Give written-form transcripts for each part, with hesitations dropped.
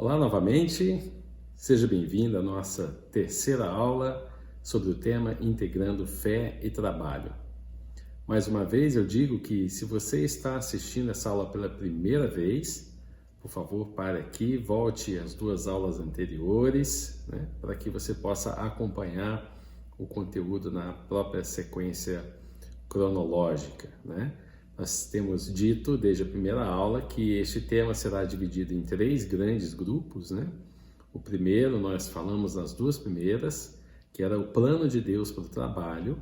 Olá novamente, seja bem-vindo à nossa terceira aula sobre o tema Integrando Fé e Trabalho. Mais uma vez eu digo que se você está assistindo essa aula pela primeira vez, por favor pare aqui, volte às duas aulas anteriores, para que você possa acompanhar o conteúdo na própria sequência cronológica. Nós temos dito desde a primeira aula que este tema será dividido em três grandes grupos. O primeiro, nós falamos nas duas primeiras, que era o plano de Deus para o trabalho.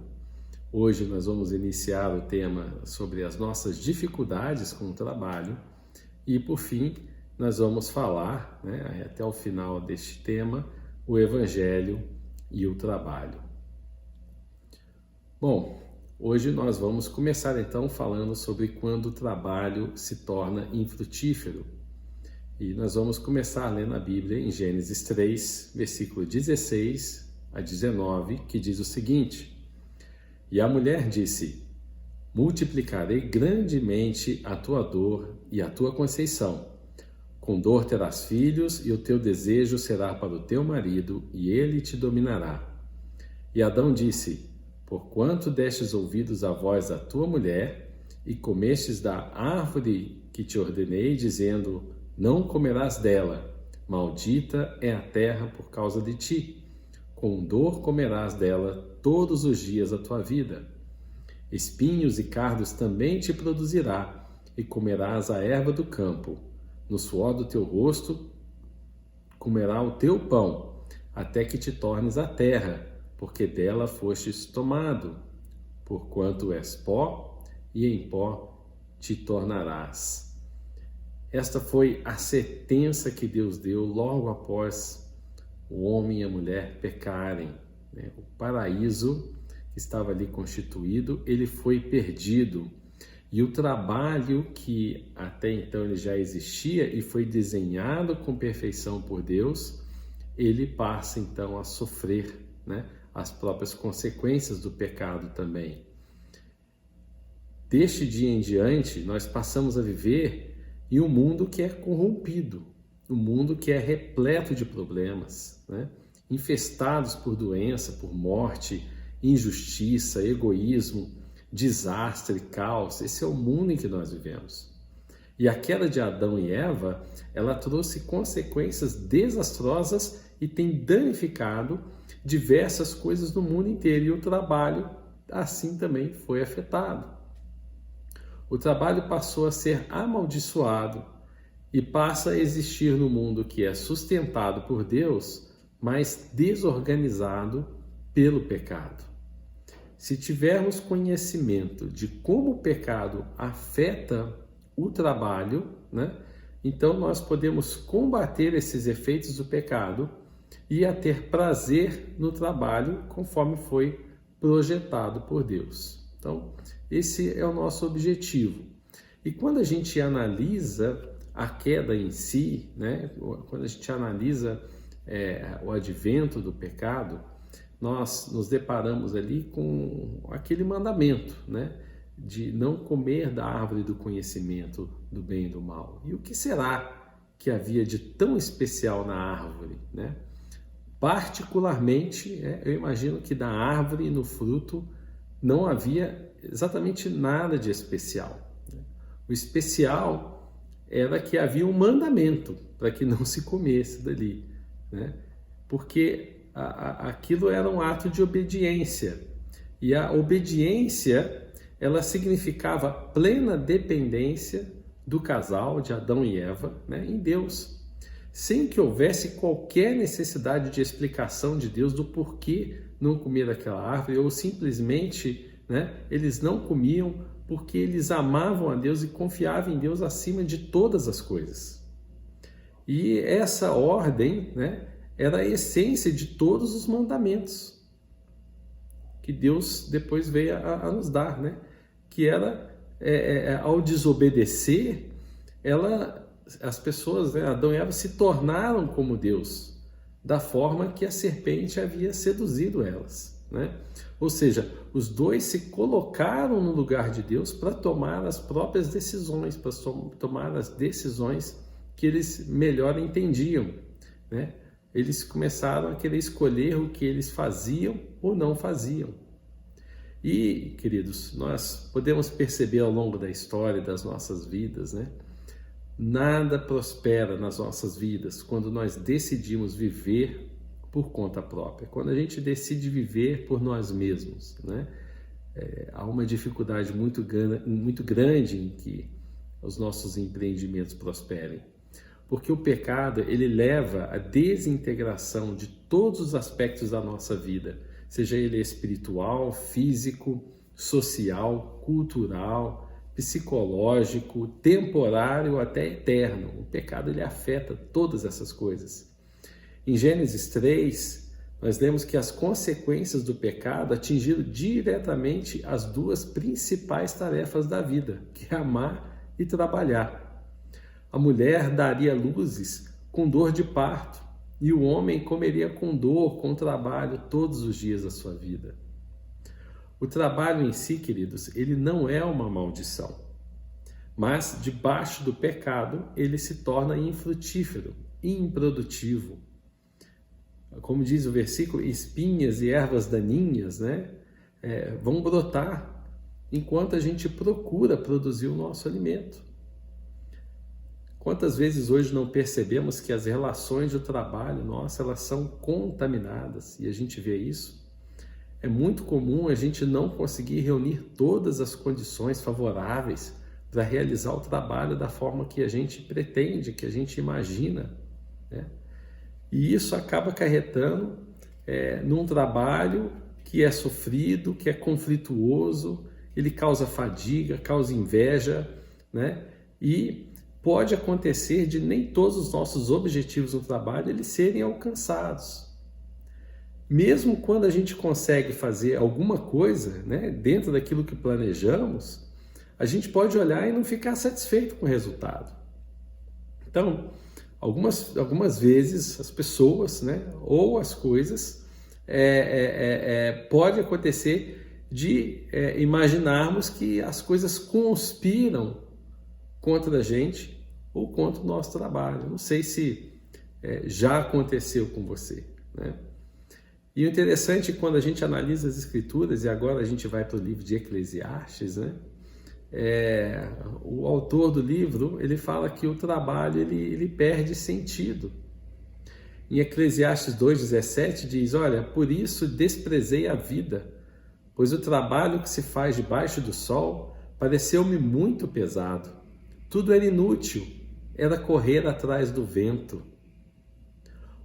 Hoje nós vamos iniciar o tema sobre as nossas dificuldades com o trabalho. E por fim, nós vamos falar, até o final deste tema, o Evangelho e o trabalho. Bom, hoje nós vamos começar então falando sobre quando o trabalho se torna infrutífero. E nós vamos começar lendo a Bíblia em Gênesis 3, versículo 16 a 19, que diz o seguinte: E a mulher disse: Multiplicarei grandemente a tua dor e a tua conceição. Com dor terás filhos, e o teu desejo será para o teu marido, e ele te dominará. E Adão disse: Porquanto destes ouvidos à voz da tua mulher, e comestes da árvore que te ordenei, dizendo: Não comerás dela, maldita é a terra por causa de ti. Com dor comerás dela todos os dias da tua vida. Espinhos e cardos também te produzirá, e comerás a erva do campo. No suor do teu rosto comerá o teu pão, até que te tornes a terra, porque dela fostes tomado, porquanto és pó, e em pó te tornarás. Esta foi a sentença que Deus deu logo após o homem e a mulher pecarem. O paraíso que estava ali constituído, ele foi perdido. E o trabalho que até então ele já existia e foi desenhado com perfeição por Deus, ele passa então a sofrer, as próprias consequências do pecado também. Deste dia em diante, nós passamos a viver em um mundo que é corrompido, um mundo que é repleto de problemas, infestados por doença, por morte, injustiça, egoísmo, desastre, caos. Esse é o mundo em que nós vivemos. E a queda de Adão e Eva, ela trouxe consequências desastrosas e tem danificado diversas coisas no mundo inteiro, e o trabalho assim também foi afetado. O trabalho passou a ser amaldiçoado e passa a existir no mundo que é sustentado por Deus, mas desorganizado pelo pecado. Se tivermos conhecimento de como o pecado afeta o trabalho, então nós podemos combater esses efeitos do pecado e a ter prazer no trabalho conforme foi projetado por Deus. Então, esse é o nosso objetivo. E quando a gente analisa a queda em si, quando a gente analisa o advento do pecado, nós nos deparamos ali com aquele mandamento, de não comer da árvore do conhecimento do bem e do mal. E o que será que havia de tão especial na árvore, Particularmente, eu imagino que da árvore e no fruto não havia exatamente nada de especial. O especial era que havia um mandamento para que não se comesse dali, porque aquilo era um ato de obediência. E a obediência, ela significava plena dependência do casal, de Adão e Eva, em Deus, sem que houvesse qualquer necessidade de explicação de Deus do porquê não comer daquela árvore, ou simplesmente, eles não comiam porque eles amavam a Deus e confiavam em Deus acima de todas as coisas. E essa ordem, era a essência de todos os mandamentos que Deus depois veio a nos dar, que era, ao desobedecer, as pessoas, Adão e Eva, se tornaram como Deus, da forma que a serpente havia seduzido elas. Ou seja, os dois se colocaram no lugar de Deus para tomar as próprias decisões, para tomar as decisões que eles melhor entendiam, né? Eles começaram a querer escolher o que eles faziam ou não faziam. E, queridos, nós podemos perceber ao longo da história das nossas vidas, né? Nada prospera nas nossas vidas quando nós decidimos viver por conta própria, quando a gente decide viver por nós mesmos, né? Há uma dificuldade muito grande em que os nossos empreendimentos prosperem, porque o pecado ele leva à desintegração de todos os aspectos da nossa vida, seja ele espiritual, físico, social, cultural, psicológico, temporário, até eterno. O pecado ele afeta todas essas coisas. Em Gênesis 3, nós lemos que as consequências do pecado atingiram diretamente as duas principais tarefas da vida, que é amar e trabalhar. A mulher daria luzes com dor de parto, e o homem comeria com dor, com trabalho, todos os dias da sua vida. O trabalho em si, queridos, ele não é uma maldição, mas debaixo do pecado ele se torna infrutífero, improdutivo. Como diz o versículo, espinhas e ervas daninhas, né, vão brotar enquanto a gente procura produzir o nosso alimento. Quantas vezes hoje não percebemos que as relações de trabalho, nossa, elas são contaminadas, e a gente vê isso? É muito comum a gente não conseguir reunir todas as condições favoráveis para realizar o trabalho da forma que a gente pretende, que a gente imagina, né? E isso acaba acarretando num trabalho que é sofrido, que é conflituoso, ele causa fadiga, causa inveja, né? E pode acontecer de nem todos os nossos objetivos no trabalho eles serem alcançados. Mesmo quando a gente consegue fazer alguma coisa, né, dentro daquilo que planejamos, a gente pode olhar e não ficar satisfeito com o resultado. Então, algumas vezes as pessoas, né, ou as coisas, pode acontecer de imaginarmos que as coisas conspiram contra a gente ou contra o nosso trabalho. Não sei se já aconteceu com você, né? E o interessante é que quando a gente analisa as Escrituras, e agora a gente vai para o livro de Eclesiastes, né? O autor do livro, ele fala que o trabalho ele perde sentido. Em Eclesiastes 2,17 diz, olha, por isso desprezei a vida, pois o trabalho que se faz debaixo do sol pareceu-me muito pesado. Tudo era inútil, era correr atrás do vento.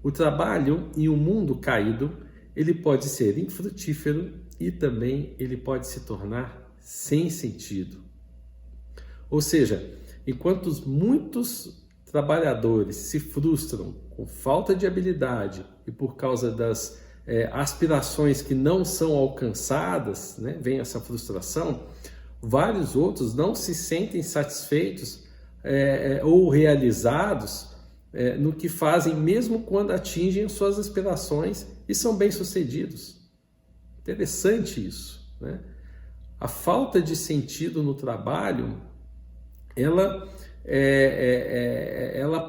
O trabalho em um mundo caído, ele pode ser infrutífero e também ele pode se tornar sem sentido. Ou seja, enquanto muitos trabalhadores se frustram com falta de habilidade e por causa das aspirações que não são alcançadas, né, vem essa frustração, vários outros não se sentem satisfeitos ou realizados no que fazem, mesmo quando atingem suas aspirações e são bem-sucedidos. Interessante isso, né? A falta de sentido no trabalho, ela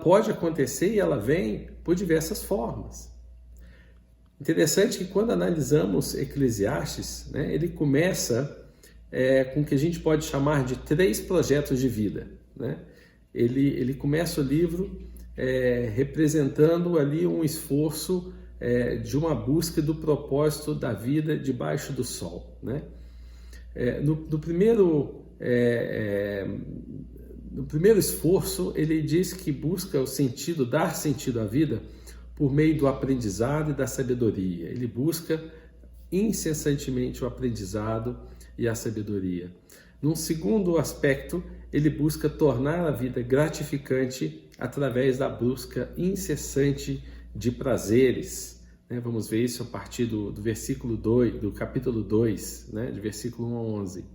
pode acontecer e ela vem por diversas formas. Interessante que quando analisamos Eclesiastes, né, ele começa com o que a gente pode chamar de 3 projetos de vida, né? Ele começa o livro representando ali um esforço de uma busca do propósito da vida debaixo do sol, né? No primeiro esforço, ele diz que busca o sentido, dar sentido à vida por meio do aprendizado e da sabedoria. Ele busca incessantemente o aprendizado e a sabedoria. Num segundo aspecto, ele busca tornar a vida gratificante através da busca incessante de prazeres, né? Vamos ver isso a partir do versículo 2, do capítulo 2, né? De versículo 1 a 11.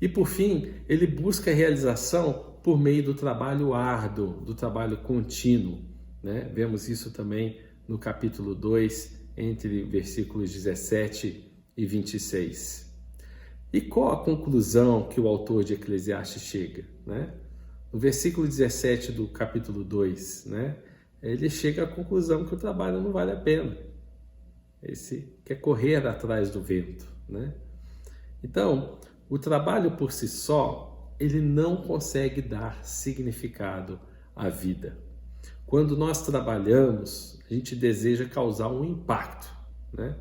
E por fim, ele busca a realização por meio do trabalho árduo, do trabalho contínuo, né? Vemos isso também no capítulo 2, entre versículos 17 e 26. E qual a conclusão que o autor de Eclesiastes chega, né? No versículo 17 do capítulo 2, né, ele chega à conclusão que o trabalho não vale a pena. Esse quer correr atrás do vento, né? Então, o trabalho por si só, ele não consegue dar significado à vida. Quando nós trabalhamos, a gente deseja causar um impacto, né?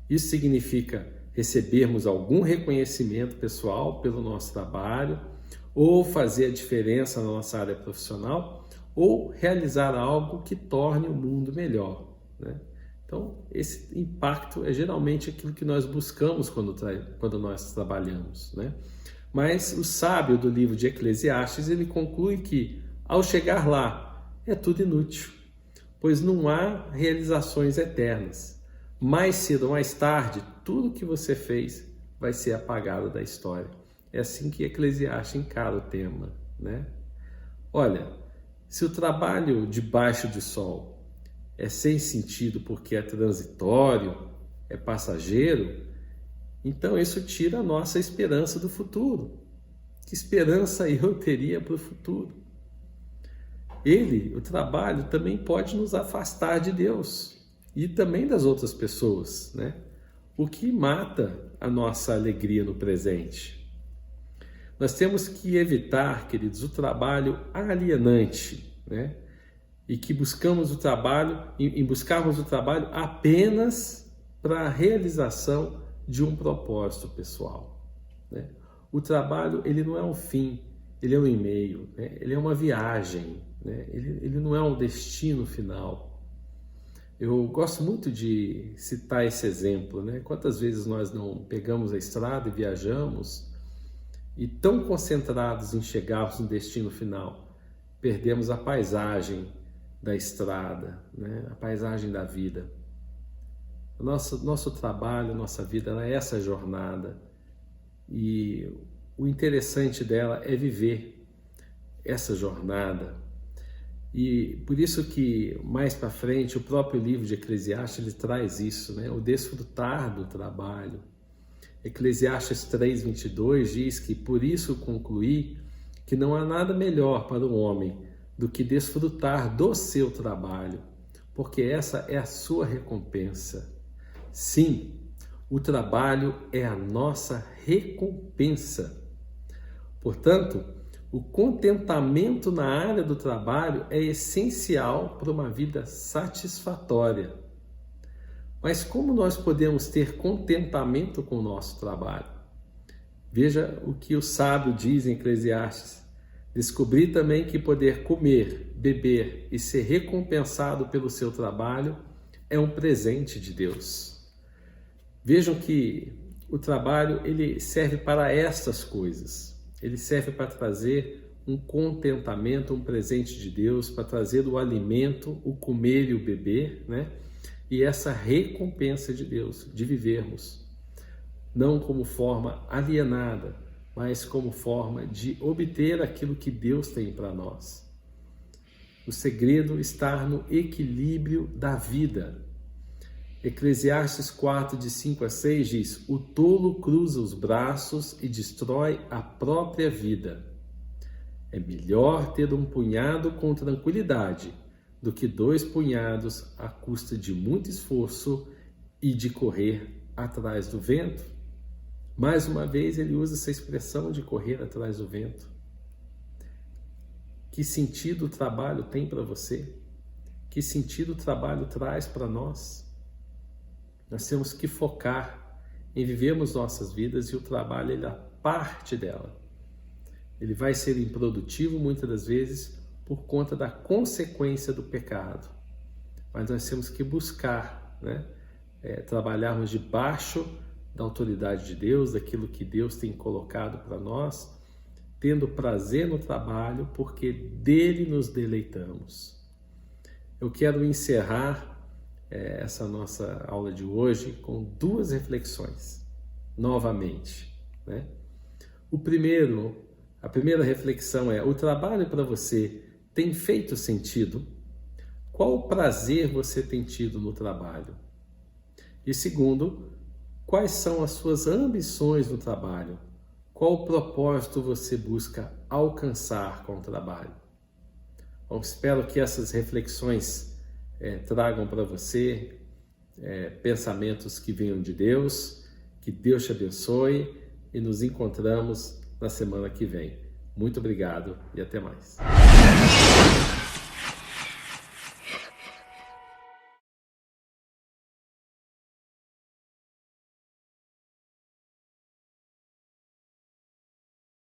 Isso significa recebermos algum reconhecimento pessoal pelo nosso trabalho, ou fazer a diferença na nossa área profissional, ou realizar algo que torne o mundo melhor, né? Então, esse impacto é geralmente aquilo que nós buscamos quando nós trabalhamos, né? Mas o sábio do livro de Eclesiastes, ele conclui que, ao chegar lá, é tudo inútil, pois não há realizações eternas. Mais cedo ou mais tarde, tudo que você fez vai ser apagado da história. É assim que Eclesiastes encara o tema, né? Olha, se o trabalho debaixo do sol é sem sentido porque é transitório, é passageiro, então isso tira a nossa esperança do futuro. Que esperança eu teria para o futuro? O trabalho também pode nos afastar de Deus e também das outras pessoas, né? O que mata a nossa alegria no presente. Nós temos que evitar, queridos, o trabalho alienante, né? E que buscarmos o trabalho apenas para a realização de um propósito pessoal, né? O trabalho, ele não é um fim, ele é um meio, né? Ele é uma viagem, né? Ele não é um destino final. Eu gosto muito de citar esse exemplo, né? Quantas vezes nós não pegamos a estrada e viajamos e tão concentrados em chegarmos no destino final, perdemos a paisagem da estrada, né? A paisagem da vida. O nosso trabalho, nossa vida, ela é essa jornada. E o interessante dela é viver essa jornada. E por isso que mais para frente o próprio livro de Eclesiastes ele traz isso, né? O desfrutar do trabalho. Eclesiastes 3:22 diz que por isso concluí que não há nada melhor para o homem do que desfrutar do seu trabalho, porque essa é a sua recompensa. Sim, o trabalho é a nossa recompensa. Portanto, o contentamento na área do trabalho é essencial para uma vida satisfatória. Mas como nós podemos ter contentamento com o nosso trabalho? Veja o que o sábio diz em Eclesiastes. Descobri também que poder comer, beber e ser recompensado pelo seu trabalho é um presente de Deus. Vejam que o trabalho ele serve para estas coisas. Ele serve para trazer um contentamento, um presente de Deus, para trazer o alimento, o comer e o beber, né? E essa recompensa de Deus, de vivermos, não como forma alienada, mas como forma de obter aquilo que Deus tem para nós. O segredo está no equilíbrio da vida. Eclesiastes 4, de 5 a 6 diz: o tolo cruza os braços e destrói a própria vida. É melhor ter um punhado com tranquilidade do que 2 punhados à custa de muito esforço e de correr atrás do vento. Mais uma vez ele usa essa expressão de correr atrás do vento. Que sentido o trabalho tem para você? Que sentido o trabalho traz para nós? Nós temos que focar em vivermos nossas vidas e o trabalho ele é parte dela. Ele vai ser improdutivo muitas das vezes por conta da consequência do pecado. Mas nós temos que buscar, né? Trabalharmos debaixo da autoridade de Deus, daquilo que Deus tem colocado para nós, tendo prazer no trabalho, porque dele nos deleitamos. Eu quero encerrar essa nossa aula de hoje com 2 reflexões, novamente, né? A primeira reflexão é: o trabalho para você tem feito sentido? Qual prazer você tem tido no trabalho? E segundo, quais são as suas ambições no trabalho? Qual propósito você busca alcançar com o trabalho? Bom, espero que essas reflexões tragam para você pensamentos que venham de Deus, que Deus te abençoe e nos encontramos na semana que vem. Muito obrigado e até mais.